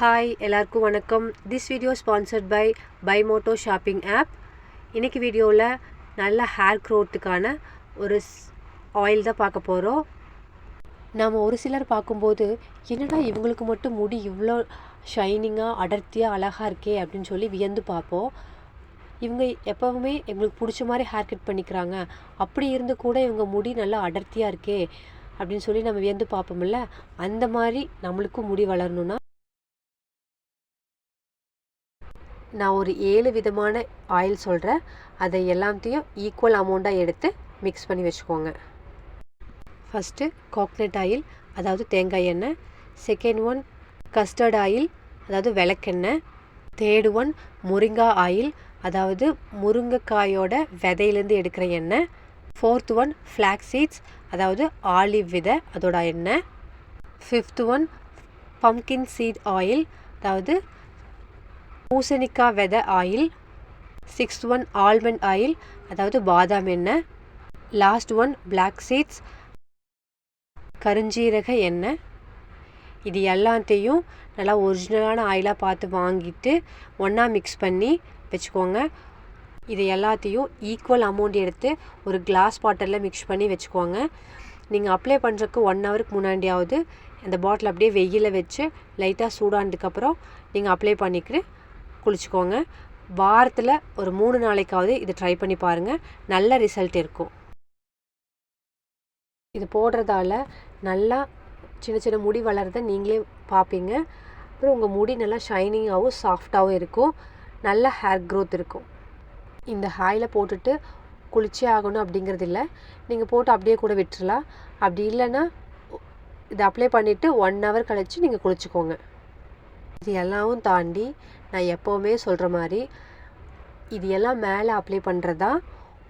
Hi எல்லாருக்கும் வணக்கம். This video sponsored by Bymoto shopping app. இன்றைக்கி வீடியோவில் நல்ல ஹேர் க்ரோத்துக்கான ஒரு ஆயில் தான் பார்க்க போகிறோம். நாம் ஒரு சிலர் பார்க்கும்போது என்னடா இவங்களுக்கு மட்டும் முடி இவ்வளோ ஷைனிங்காக அடர்த்தியாக அழகாக இருக்கே அப்படின்னு சொல்லி வியந்து பார்ப்போம். இவங்க எப்போவுமே எங்களுக்கு பிடிச்ச மாதிரி ஹேர் கட் பண்ணிக்கிறாங்க, அப்படி இருந்து கூட இவங்க முடி நல்லா அடர்த்தியாக இருக்கே அப்படின்னு சொல்லி நம்ம வியந்து பார்ப்போம்ல. அந்த மாதிரி நம்மளுக்கும் முடி வளரணுன்னா நான் ஒரு 7 விதமான ஆயில் சொல்கிறேன். அதை எல்லாத்தையும் ஈக்குவல் அமௌண்ட்டாக எடுத்து மிக்ஸ் பண்ணி வச்சுக்கோங்க. ஃபஸ்ட்டு கோக்னட் ஆயில், அதாவது தேங்காய் எண்ணெய். செகண்ட் ஒன் கஸ்டர்ட் ஆயில், அதாவது விளக்கெண்ணெய். தேர்ட் ஒன் முருங்கா ஆயில், அதாவது முருங்கைக்காயோட விதையிலேருந்து எடுக்கிற எண்ணெய். ஃபோர்த் ஒன் ஃப்ளாக்ஸ் சீட்ஸ், அதாவது ஆலிவ் விதை அதோட எண்ணெய். Fifth one pumpkin seed oil, அதாவது பூசணிக்காய் விதை oil. Sixth one almond oil, அதாவது பாதாம் எண்ணெய். லாஸ்ட் ஒன் பிளாக் சீட்ஸ், கருஞ்சீரக எண்ணெய். இது எல்லாத்தையும் நல்லா ஒரிஜினலான ஆயிலாக பார்த்து வாங்கிட்டு ஒன்றா மிக்ஸ் பண்ணி வச்சுக்கோங்க. இது எல்லாத்தையும் ஈக்குவல் அமௌண்ட் எடுத்து ஒரு கிளாஸ் பாட்டிலில் மிக்ஸ் பண்ணி வச்சுக்கோங்க. நீங்கள் அப்ளை பண்ணுறதுக்கு 1 ஹவருக்கு முன்னாடியாவது அந்த பாட்டில் அப்படியே வெயிலில் வச்சு லைட்டாக சூடானதுக்கப்புறம் நீங்கள் அப்ளை பண்ணிக்கிட்டு குளிச்சுக்கோங்க. வாரத்தில் ஒரு 3 நாளைக்காவது இதை ட்ரை பண்ணி பாருங்கள், நல்ல ரிசல்ட் இருக்கும். இது போடுறதால நல்லா சின்ன சின்ன முடி வளர்றதை நீங்களே பார்ப்பீங்க. அப்புறம் உங்கள் முடி நல்லா ஷைனிங்காகவும் சாஃப்டாகவும் இருக்கும், நல்ல ஹேர் க்ரோத் இருக்கும். இந்த ஆயிலை போட்டுட்டு குளிச்சே ஆகணும் அப்படிங்கிறது இல்லை, நீங்கள் போட்டு அப்படியே கூட விட்டுறலாம். அப்படி இல்லைன்னா இதை அப்ளை பண்ணிவிட்டு 1 ஹவர் கழித்து நீங்கள் குளிச்சுக்கோங்க. இது எல்லாமும் தாண்டி நான் எப்போவுமே சொல்கிற மாதிரி இது எல்லாம் மேலே அப்ளை பண்ணுறதா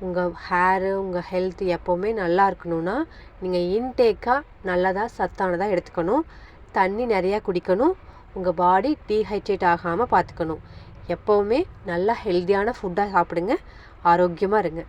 உங்கள் ஹேரு உங்கள் ஹெல்த் எப்போவுமே நல்லா இருக்கணும்னா நீங்கள் இன்டேக்காக நல்லதாக சத்தானதாக எடுத்துக்கணும். தண்ணி நிறையா குடிக்கணும். உங்கள் பாடி டீஹைட்ரேட் ஆகாமல் பார்த்துக்கணும். எப்போவுமே நல்லா ஹெல்த்தியான ஃபுட்டாக சாப்பிடுங்க, ஆரோக்கியமாக இருங்க.